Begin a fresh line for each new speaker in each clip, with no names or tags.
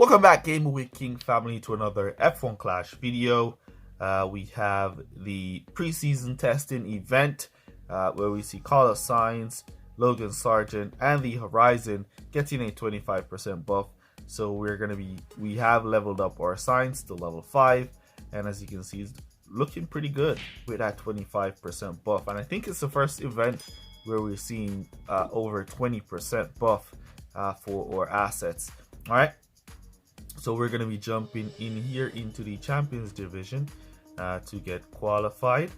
Welcome back, Gamer with King family, to another F1 Clash video. We have the preseason testing event where we see Carlos Sainz, Logan Sargent, and the Horizon getting a 25% buff. So we have leveled up our Sainz to level 5, and as you can see, it's looking pretty good with that 25% buff. And I think it's the first event where we're seeing over 20% buff for our assets. All right. So we're going to be jumping in here into the Champions Division to get qualified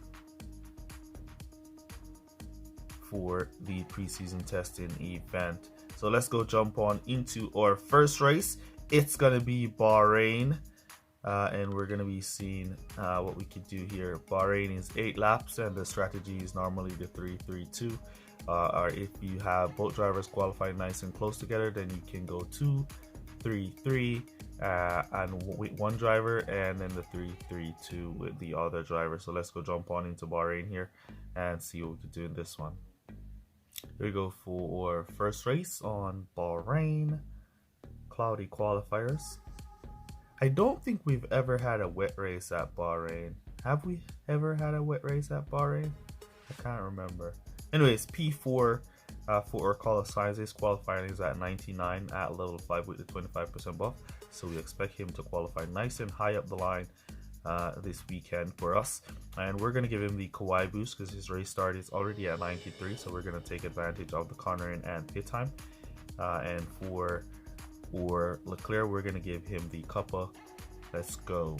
for the preseason testing event. So let's go jump on into our first race. It's going to be Bahrain, and we're going to be seeing what we could do here. Bahrain is 8 laps, and the strategy is normally the 3-3-2. Or if you have both drivers qualified nice and close together, then you can go 2-3-3 and with one driver, and then the 3-3-2 with the other driver. So let's go jump on into Bahrain here and see what we can do in this one. Here we go for our first race on Bahrain. Cloudy qualifiers. I don't think we've ever had a wet race at Bahrain. Have we ever had a wet race at Bahrain? I can't remember. Anyways, P4 for our Carlos Sainz qualifying is at 99 at level 5 with the 25% buff. So we expect him to qualify nice and high up the line this weekend for us. And we're going to give him the Kawhi boost because his race start is already at 93. So we're going to take advantage of the cornering and pit time. And for Leclerc, we're going to give him the Cuppa. Let's go.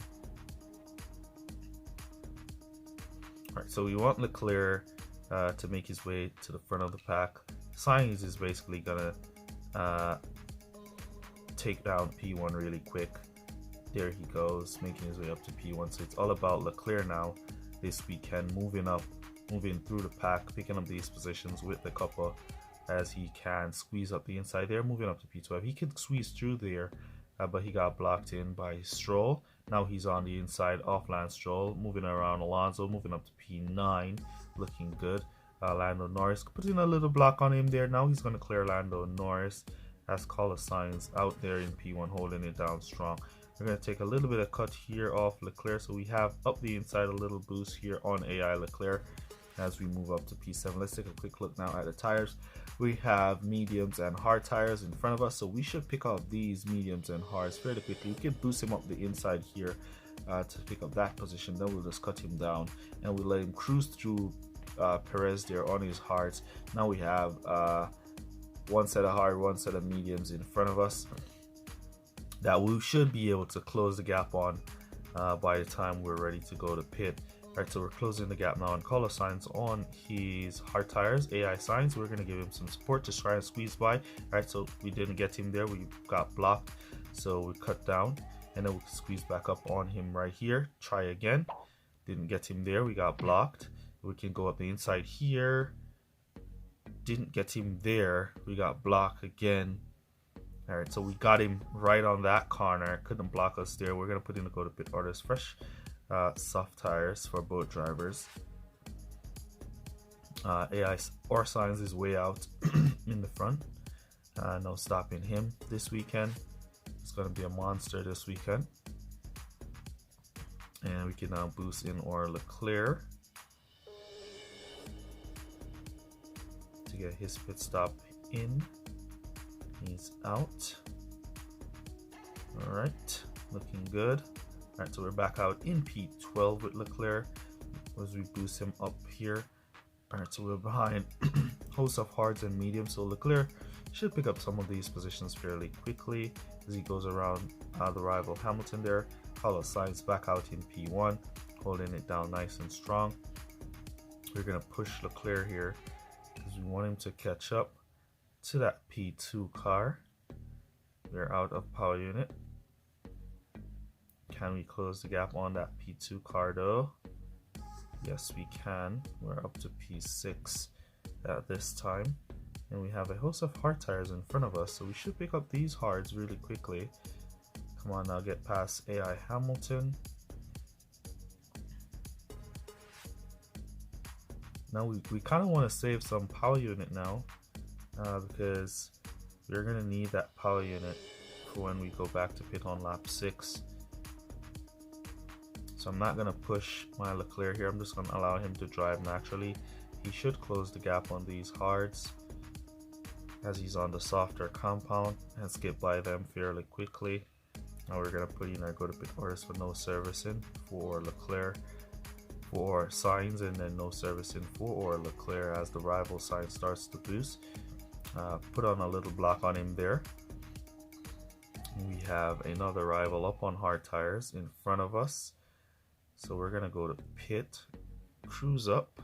Alright, so we want Leclerc to make his way to the front of the pack. Sainz is basically gonna take down P1 really quick. There he goes, making his way up to P1. So it's all about Leclerc now this weekend, moving through the pack, picking up these positions with the Cuppa as he can squeeze up the inside there, moving up to P12. He could squeeze through there, but he got blocked in by Stroll. Now he's on the inside off Lance Stroll, moving around Alonso, moving up to P9, looking good. Lando Norris putting a little block on him there. Now he's going to clear Lando Norris as Carlos Sainz out there in P1 holding it down strong. We're going to take a little bit of cut here off Leclerc, so we have up the inside a little boost here on AI Leclerc as we move up to P7. Let's take a quick look now at the tires. We have mediums and hard tires in front of us, so we should pick up these mediums and hards fairly quickly. We can boost him up the inside here to pick up that position. Then we'll just cut him down and we'll let him cruise through Perez there on his hards. Now we have one set of hard, one set of mediums in front of us that we should be able to close the gap on by the time we're ready to go to pit. Alright, so we're closing the gap now on Carlos Sainz on his hard tires. AI Sainz, we're going to give him some support to try and squeeze by. Alright, so we didn't get him there, we got blocked, so we cut down and then we can squeeze back up on him right here. Try again, didn't get him there, we got blocked. We can go up the inside here, didn't get him there, we got blocked again. Alright, so we got him right on that corner, couldn't block us there. We're going to put in the go to pit orders fresh. Soft tires for both drivers. AI or Sainz is way out in the front. No stopping him this weekend. It's going to be a monster this weekend. And we can now boost in our Leclerc to get his pit stop in. He's out. Alright, looking good. Alright, so we're back out in P12 with Leclerc as we boost him up here. Alright, so we're behind host of hards and mediums, so Leclerc should pick up some of these positions fairly quickly as he goes around the rival Hamilton there. Carlos Sainz back out in P1, holding it down nice and strong. We're going to push Leclerc here because we want him to catch up to that P2 car. We're out of power unit. Can we close the gap on that P2 car though? Yes, we can. We're up to P6 at this time. And we have a host of hard tires in front of us, so we should pick up these hards really quickly. Come on now, get past AI Hamilton. Now we kind of want to save some power unit now because we're going to need that power unit for when we go back to pit on lap 6. So I'm not going to push my Leclerc here. I'm just going to allow him to drive naturally. He should close the gap on these hards as he's on the softer compound and skip by them fairly quickly. Now we're going to put in our go to pit orders for no servicing for Leclerc, for Sainz, and then no servicing for Leclerc as the rival Sainz starts to boost. Put on a little block on him there. We have another rival up on hard tires in front of us. So we're going to go to pit, cruise up.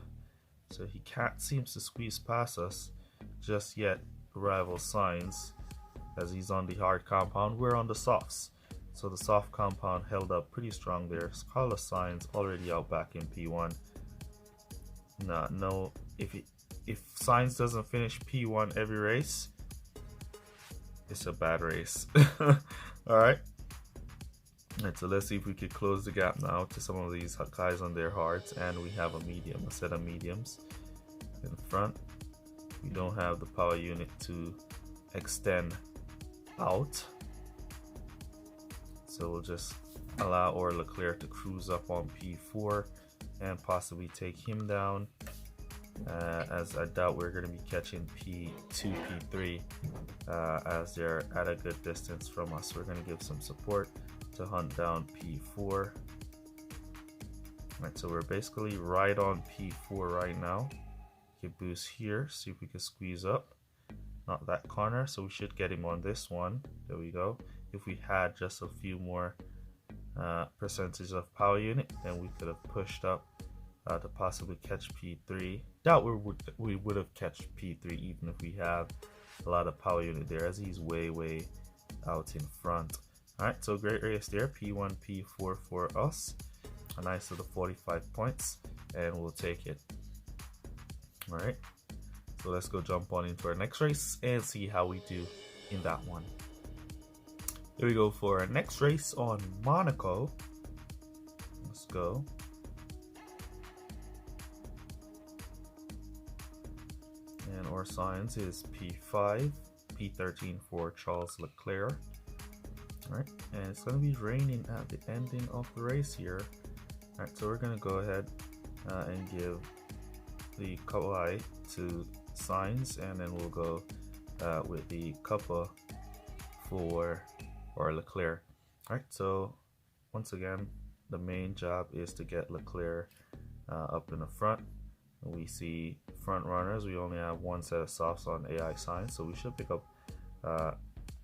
So he can't seem to squeeze past us just yet, rival Sainz, as he's on the hard compound. We're on the softs. So the soft compound held up pretty strong there. Carlos Sainz already out back in P1. No, if Sainz doesn't finish P1 every race, it's a bad race. Alright. So let's see if we could close the gap now to some of these guys on their hards. And we have a set of mediums in front. We don't have the power unit to extend out. So we'll just allow Leclerc to cruise up on P4 and possibly take him down. As I doubt we're going to be catching P2, P3 as they're at a good distance from us. We're going to give some support to hunt down P4. Right, so we're basically right on P4 right now. We can boost here, see if we can squeeze up. Not that corner, so we should get him on this one. There we go. If we had just a few more percentage of power unit, then we could have pushed up to possibly catch P3. Doubt we would have catch P3 even if we have a lot of power unit there, as he's way out in front. Alright, so great race there. P1, P4 for us. A nice little 45 points, and we'll take it. Alright, so let's go jump on into our next race and see how we do in that one. Here we go for our next race on Monaco. Let's go. And our Sainz is P5, P13 for Charles Leclerc. Alright, and it's going to be raining at the ending of the race here. Alright, so we're going to go ahead and give the Kawhi to Sainz, and then we'll go with the Kappa for Leclerc. Alright, so once again, the main job is to get Leclerc up in the front. We see front runners, we only have one set of softs on AI Sainz, so we should pick up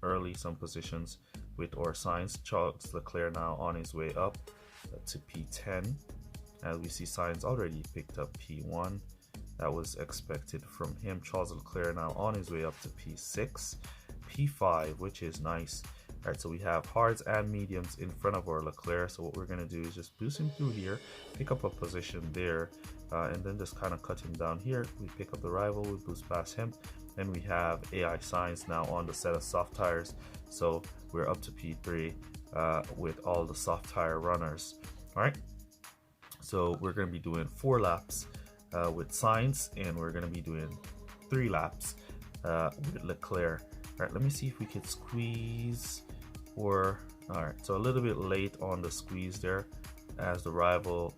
early some positions with our Sainz. Charles Leclerc now on his way up to P10, as we see Sainz already picked up P1. That was expected from him. Charles Leclerc now on his way up to P6, P5, which is nice. Alright, so we have hards and mediums in front of our Leclerc. So what we're going to do is just boost him through here, pick up a position there, and then just kind of cut him down here. We pick up the rival, we boost past him. Then we have AI Sainz now on the set of soft tires. So we're up to P3 with all the soft tire runners. Alright, so we're going to be doing 4 laps with Sainz, and we're going to be doing 3 laps with Leclerc. Alright, let me see if we could squeeze. Alright, so a little bit late on the squeeze there as the rival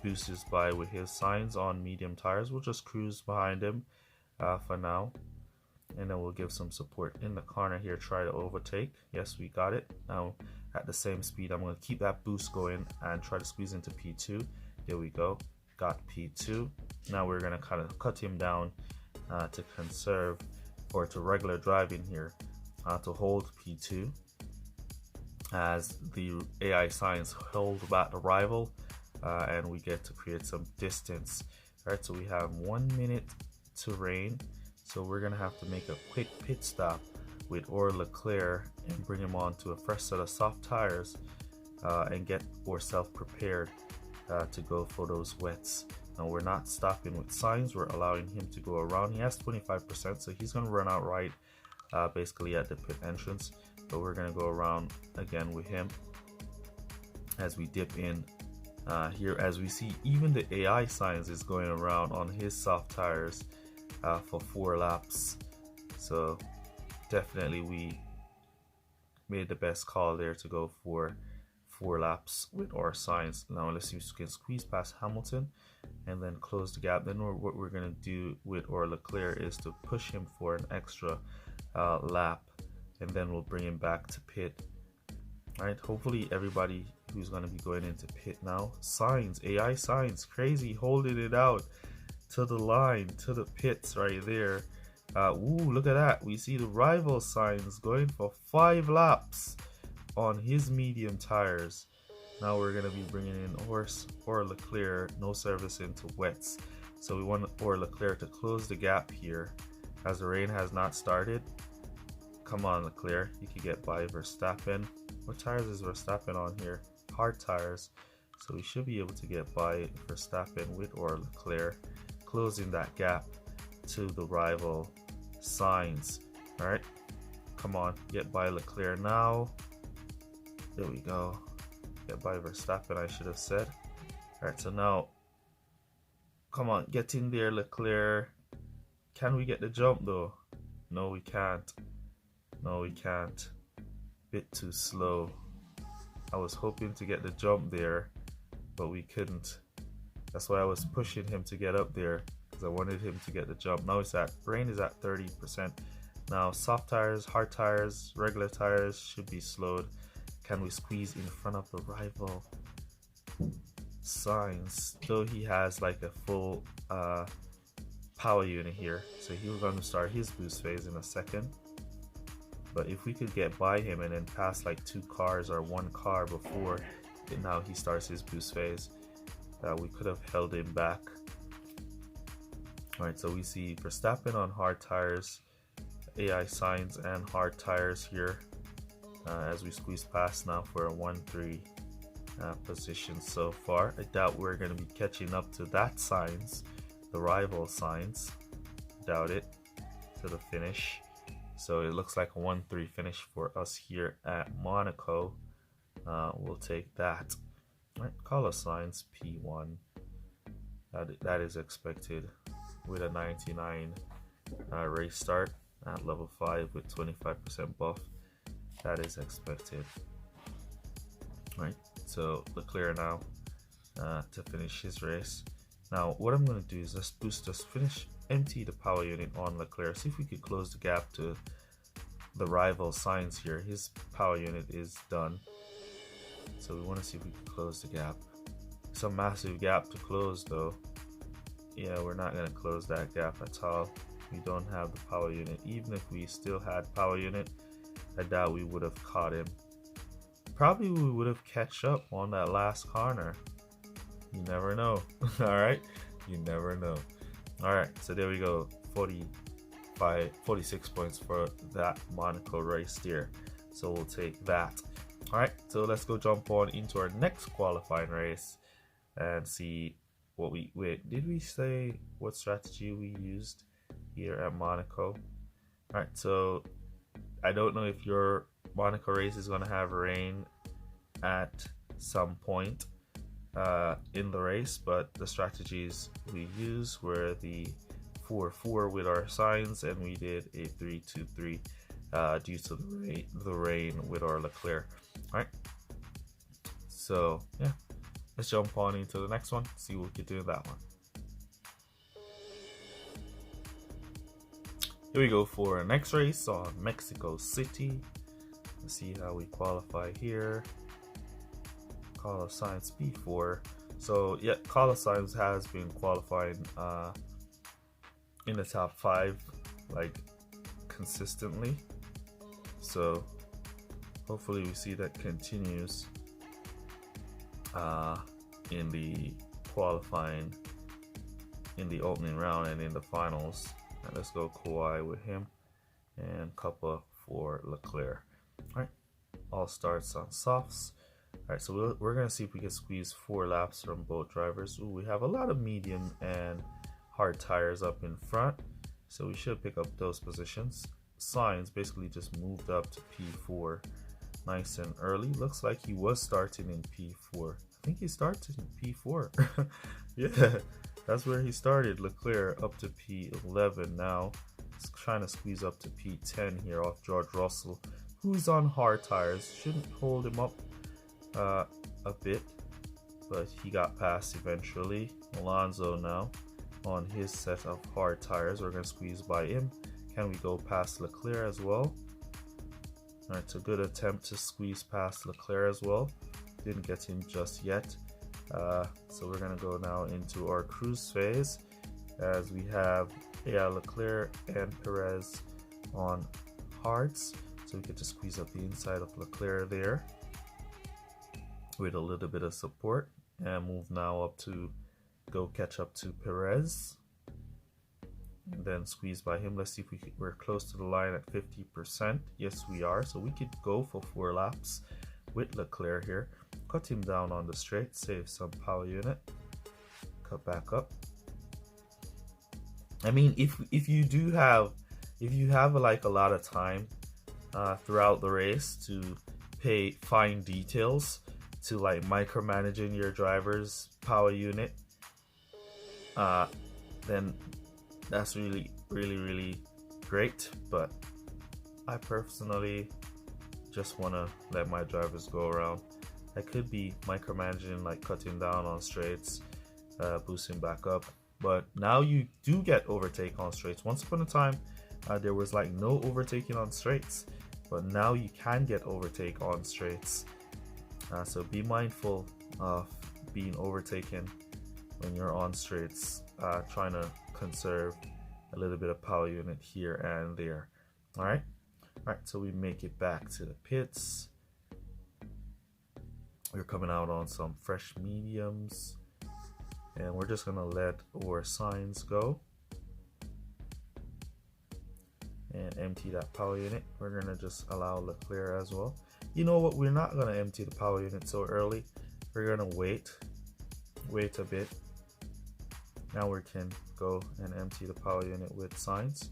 boosts by with his Sainz on medium tires. We'll just cruise behind him for now, and then we'll give some support in the corner here, try to overtake. Yes, we got it. Now at the same speed, I'm going to keep that boost going and try to squeeze into P2. There we go, got P2. Now we're going to kind of cut him down to conserve, or to regular driving here, to hold P2 as the AI Sainz hold back the rival, and we get to create some distance. Alright, so we have 1 minute to rain, so we're gonna have to make a quick pit stop with Leclerc and bring him on to a fresh set of soft tires and get ourselves prepared to go for those wets. Now we're not stopping with Sainz, we're allowing him to go around. He has 25%, so he's gonna run out right basically at the pit entrance, but we're gonna go around again with him as we dip in here. As we see, even the AI Sainz is going around on his soft tires for 4 laps, so definitely we made the best call there to go for 4 laps with our Sainz. Now let's see if we can squeeze past Hamilton and then close the gap. Then what we're going to do with our Leclerc is to push him for an extra lap, and then we'll bring him back to pit. All right, hopefully everybody who's going to be going into pit now. Sainz, AI Sainz, crazy, holding it out to the line, to the pits right there. Ooh, look at that. We see the rival Sainz going for 5 laps on his medium tires. Now we're going to be bringing in or Leclerc, no service into wets. So we want or Leclerc to close the gap here as the rain has not started. Come on, Leclerc, you can get by Verstappen. What tires is Verstappen on here? Hard tires. So we should be able to get by Verstappen with or Leclerc, closing that gap to the rival Sainz. All right, come on, get by Leclerc now. There we go. Get by Verstappen, I should have said. All right, so now, come on, get in there, Leclerc. Can we get the jump though? No, we can't. No, we can't. Bit too slow. I was hoping to get the jump there, but we couldn't. That's why I was pushing him to get up there, because I wanted him to get the jump. Now it's at, rain is at 30%. Now soft tires, hard tires, regular tires should be slowed. Can we squeeze in front of the rival Sainz? Though he has like a full power unit here, so he was going to start his boost phase in a second. But if we could get by him and then pass like 2 cars or 1 car before now he starts his boost phase, we could have held him back. Alright, so we see Verstappen on hard tires, AI Sainz and hard tires here as we squeeze past now for a 1-3 position so far. I doubt we're going to be catching up to that Sainz, the rival Sainz. Doubt it, to the finish. So it looks like a 1-3 finish for us here at Monaco. We'll take that. All right, Carlos Sainz P1. That is expected with a 99 race start at level 5 with 25% buff. That is expected. All right, so Leclerc now to finish his race. Now what I'm going to do is empty the power unit on Leclerc. See if we could close the gap to the rival Sainz here. His power unit is done, so we want to see if we can close the gap. It's a massive gap to close though. Yeah, we're not going to close that gap at all. We don't have the power unit. Even if we still had power unit, I doubt we would have caught him. Probably we would have catch up on that last corner. You never know. All right, you never know. All right, so there we go. 46 points for that Monaco race there. So we'll take that. All right, so let's go jump on into our next qualifying race and see what did we say what strategy we used here at Monaco? All right, so I don't know if your Monaco race is going to have rain at some point in the race, but the strategies we used were the 4-4 with our Sainz, and we did a 3-2-3 due to the rain with our Leclerc. All right, so yeah, let's jump on into the next one, see what we can do in that one. Here we go for our next race on Mexico City. Let's see how we qualify here. Carlos Sainz P4. So yeah, Carlos Sainz has been qualifying in the top 5 like consistently. So hopefully we see that continues in the qualifying, in the opening round and in the finals. And let's go Kawhi with him and Kappa for Leclerc. All right, all starts on softs. All right, so we're gonna see if we can squeeze 4 laps from both drivers. Ooh, we have a lot of medium and hard tires up in front, so we should pick up those positions. Sainz basically just moved up to P4 nice and early. Looks like he was starting in P4. I think he started in P4. Yeah, that's where he started. Leclerc up to P11 now. He's trying to squeeze up to P10 here off George Russell who's on hard tires. Shouldn't hold him up a bit, but he got past eventually. Alonso now on his set of hard tires. We're going to squeeze by him. Can we go past Leclerc as well? Alright, it's a good attempt to squeeze past Leclerc as well. Didn't get him just yet. So we're going to go now into our cruise phase as we have Leclerc and Perez on hards. So we get to squeeze up the inside of Leclerc there with a little bit of support and move now up to go catch up to Perez and then squeeze by him. Let's see if we're close to the line at 50%. Yes, we are. So we could go for 4 laps with Leclerc here. Cut him down on the straight, save some power unit, cut back up. I mean, if you do have like a lot of time throughout the race to pay fine details to like micromanaging your driver's power unit, then that's really great. But I personally just want to let my drivers go around. I could be micromanaging, like cutting down on straights, boosting back up, but now you do get overtake on straights. Once upon a time there was like no overtaking on straights, but now you can get overtake on straights. So be mindful of being overtaken when you're on straights, trying to conserve a little bit of power unit here and there. All right, so we make it back to the pits. We're coming out on some fresh mediums and we're just gonna let our signs go and empty that power unit. We're gonna just allow Leclerc as well. You know what, we're not gonna empty the power unit so early. We're gonna wait a bit. Now we can go and empty the power unit with signs.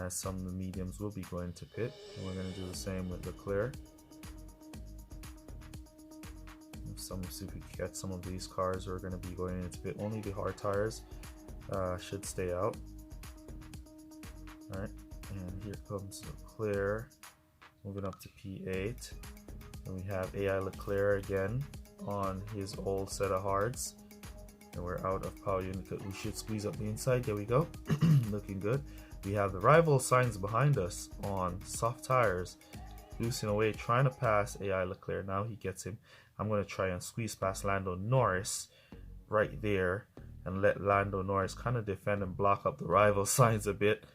Some of the mediums will be going to pit, and we're gonna do the same with Leclerc. See if we can get some of these cars who are going to be going into pit. Only the hard tires should stay out. Alright, and here comes Leclerc moving up to P8, and we have Leclerc again on his old set of hards, and we're out of power unit. We should squeeze up the inside. There we go. Looking good. We have the rival signs behind us on soft tires, boosting away, trying to pass Leclerc. Now he gets him. I'm going to try and squeeze past Lando Norris right there and let Lando Norris kind of defend and block up the rival signs a bit.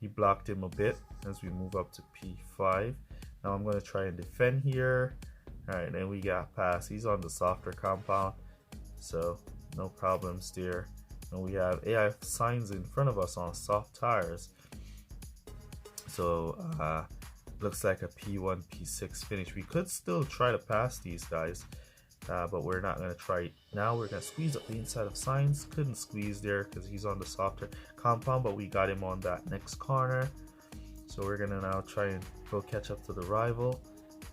He blocked him a bit as we move up to P5. Now I'm going to try and defend here. Alright, then we got past. He's on the softer compound, so no problems there. And we have AI signs in front of us on soft tires. So looks like a P1, P6 finish. We could still try to pass these guys, but we're not going to try it now. We're going to squeeze up the inside of signs. Couldn't squeeze there because he's on the softer compound, but we got him on that next corner. So we're going to now try and go catch up to the rival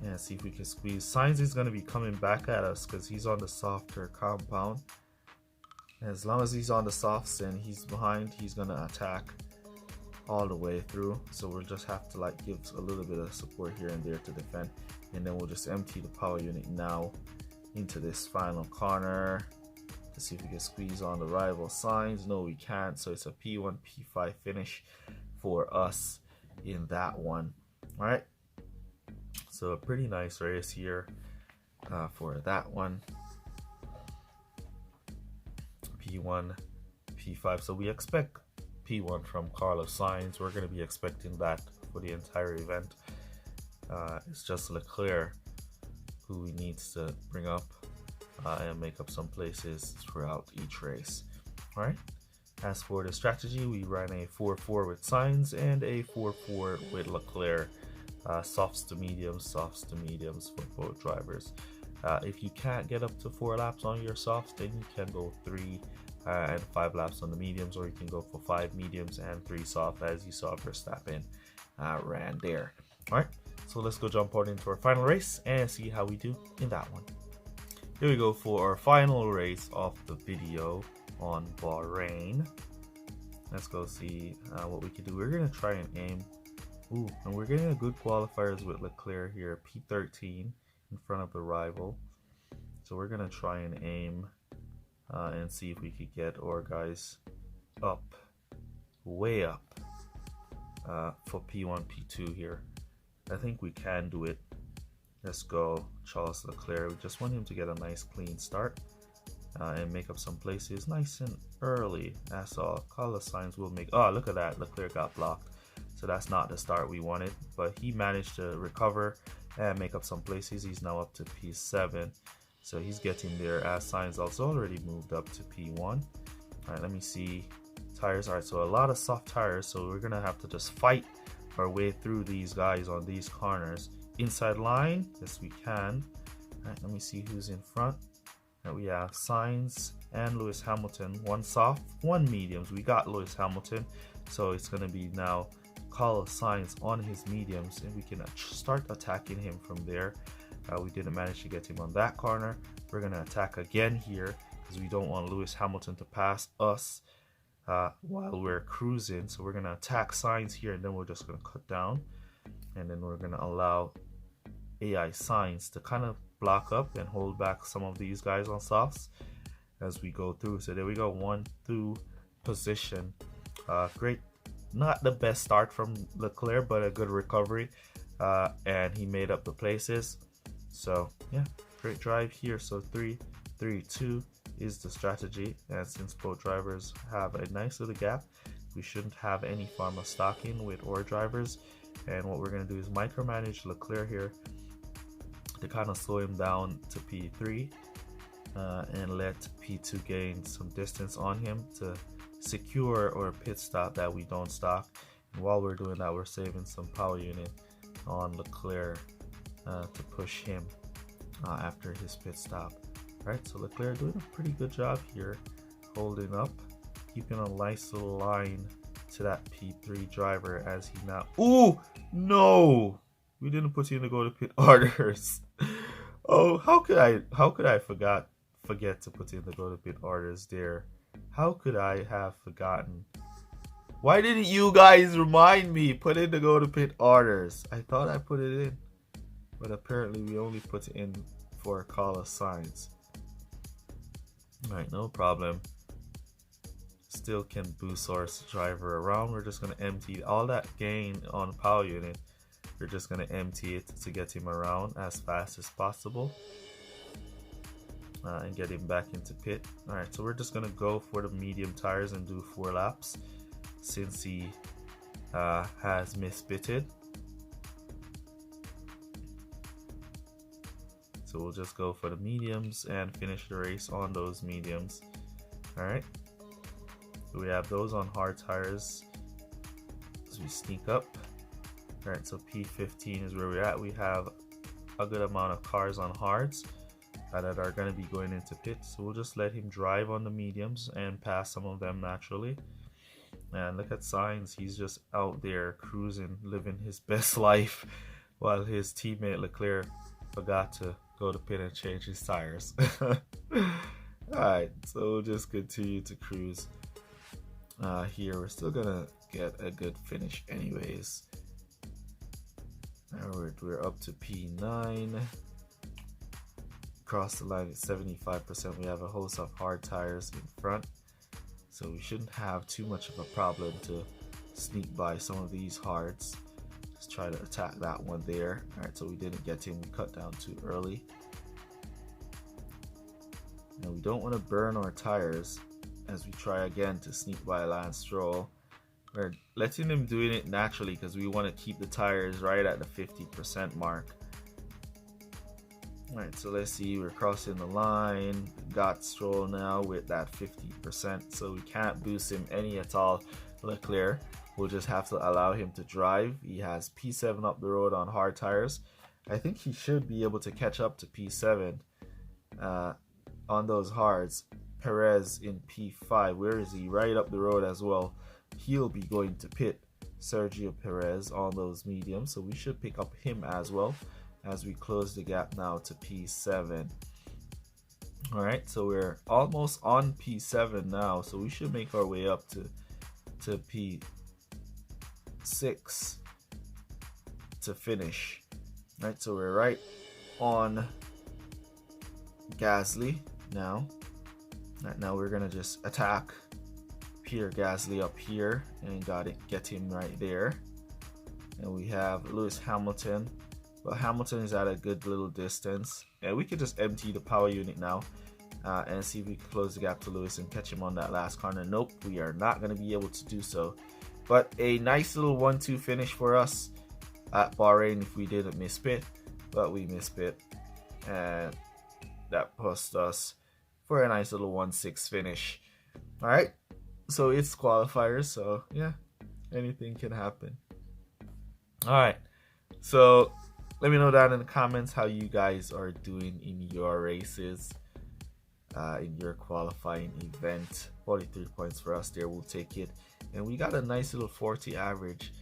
and see if we can squeeze. Signs is going to be coming back at us because he's on the softer compound. As long as he's on the softs and he's behind, he's going to attack all the way through. So we'll just have to like give a little bit of support here and there to defend, and then we'll just empty the power unit now into this final corner to see if we can squeeze on the rival signs. No, we can't. So it's a P1, P5 finish for us in that one. All right, so a pretty nice race here for that one. P1, P5. So we expect P1 from Carlos Sainz. We're going to be expecting that for the entire event. It's just Leclerc who he needs to bring up and make up some places throughout each race. All right. As for the strategy, we ran a 4-4 with Sainz and a 4-4 with Leclerc. Softs to mediums for both drivers. If you can't get up to 4 laps on your softs, then you can go 3 and 5 laps on the mediums, or you can go for 5 mediums and 3 soft, as you saw Verstappen ran there. All right, so let's go jump out into our final race and see how we do in that one. Here we go for our final race of the video on Bahrain. Let's go see what we can do. We're gonna try and aim Ooh, and we're getting a good qualifiers with Leclerc here, P13 in front of the rival. So we're gonna try and aim and see if we could get our guys up, way up for P1, P2 here. I think we can do it. Let's go, Charles Leclerc. We just want him to get a nice clean start and make up some places nice and early. That's all. Carlos Sainz will make. Oh, look at that. Leclerc got blocked. So that's not the start we wanted. But he managed to recover and make up some places. He's now up to P7. So he's getting there as Sainz also already moved up to P1. All right, let me see. Tires. All right, so a lot of soft tires. So we're going to have to just fight our way through these guys on these corners. Inside line, yes we can. All right, let me see who's in front. Right, we have Sainz and Lewis Hamilton, one soft, one mediums. We got Lewis Hamilton, so it's going to be now Carlos Sainz on his mediums, and we can start attacking him from there. We didn't manage to get him on that corner. We're going to attack again here because we don't want Lewis Hamilton to pass us while we're cruising. So we're going to attack Sainz here, and then we're just going to cut down, and then we're going to allow AI Sainz to kind of block up and hold back some of these guys on softs as we go through. So there we go, 1-2 position. Great, not the best start from Leclerc, but a good recovery, and he made up the places. So yeah, great drive here. So 3-3-2 is the strategy, and since both drivers have a nice little gap, we shouldn't have any form of stocking with our drivers. And what we're going to do is micromanage Leclerc here to kind of slow him down to P3 and let P2 gain some distance on him to secure our pit stop that we don't stock. And while we're doing that, we're saving some power unit on Leclerc to push him after his pit stop. Alright, so Leclerc doing a pretty good job here, holding up, keeping a nice little line to that P3 driver as he now. Ooh, no! We didn't put him to go to pit orders. Oh, how could I forget to put in the go to pit orders there? How could I have forgotten? Why didn't you guys remind me? Put in the go to pit orders. I thought I put it in, but apparently we only put it in for Carlos Sainz. Alright, no problem. Still can boost our driver around. We're just gonna empty all that gain on power unit. We're just going to empty it to get him around as fast as possible and get him back into pit. Alright, so we're just going to go for the medium tires and do 4 laps since he has mispitted. So we'll just go for the mediums and finish the race on those mediums. Alright, so we have those on hard tires as we sneak up. Alright, so P15 is where we're at. We have a good amount of cars on hards that are going to be going into pit. So we'll just let him drive on the mediums and pass some of them naturally. And look at Sainz. He's just out there cruising, living his best life while his teammate Leclerc forgot to go to pit and change his tires. Alright, so we'll just continue to cruise here. We're still going to get a good finish anyways. We're up to P9. Across the line at 75%. We have a host of hard tires in front, so we shouldn't have too much of a problem to sneak by some of these hards. Just try to attack that one there. Alright, so we didn't get him. We cut down too early. And we don't want to burn our tires as we try again to sneak by Lance Stroll. We're letting him doing it naturally because we want to keep the tires right at the 50% mark. Alright, so let's see, we're crossing the line. Got Stroll now with that 50%, so we can't boost him any at all. Leclerc, we'll just have to allow him to drive. He has P7 up the road on hard tires. I think he should be able to catch up to P7 on those hards. Perez in P5, where is he? Right up the road as well. He'll be going to pit, Sergio Perez, on those mediums, so we should pick up him as well as we close the gap now to P7. Alright, so we're almost on P7 now, so we should make our way up to P6 to finish. Right, so we're right on Gasly now. Right, now we're gonna just attack Pierre Gasly up here and get him right there. And we have Lewis Hamilton, but Hamilton is at a good little distance, and we could just empty the power unit now and see if we can close the gap to Lewis and catch him on that last corner. Nope, we are not going to be able to do so, but a nice little 1-2 finish for us at Bahrain if we didn't miss pit, but we missed pit, and that pushed us for a nice little 1-6 finish. All right, so it's qualifiers, so yeah, anything can happen. All right, so let me know down in the comments how you guys are doing in your races, in your qualifying event. 43 points for us there, we'll take it. And we got a nice little 40 average,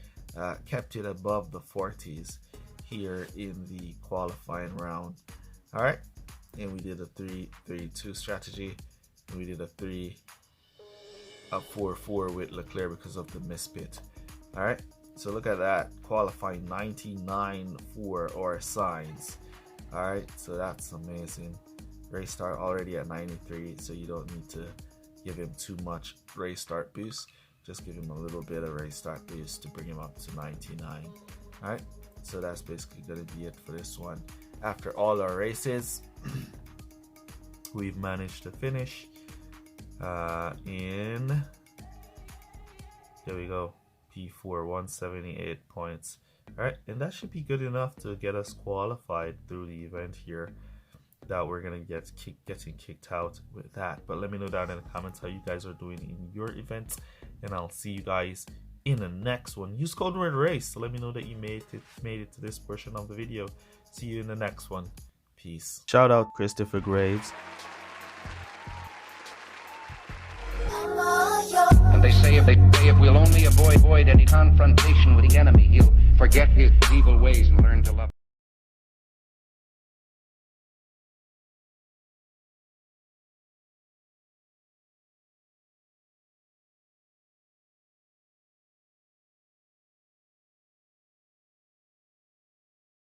kept it above the 40s here in the qualifying round. All right, and we did a 3-3-2 strategy, and we did a 4-4 with Leclerc because of the miss pit. All right, so look at that, qualifying 99 for our signs. All right, so that's amazing. Race start already at 93, so you don't need to give him too much race start boost. Just give him a little bit of race start boost to bring him up to 99. All right, so that's basically going to be it for this one. After all our races, we've managed to finish in, there we go, P4, 178 points. All right, and that should be good enough to get us qualified through the event here that we're gonna getting kicked out with that. But let me know down in the comments how you guys are doing in your events, and I'll see you guys in the next one. Use code word race to let me know that you made it to this portion of the video. See you in the next one. Peace. Shout out Christopher Graves.
And they say if we'll only avoid any confrontation with the enemy, he'll forget his evil ways and learn to love.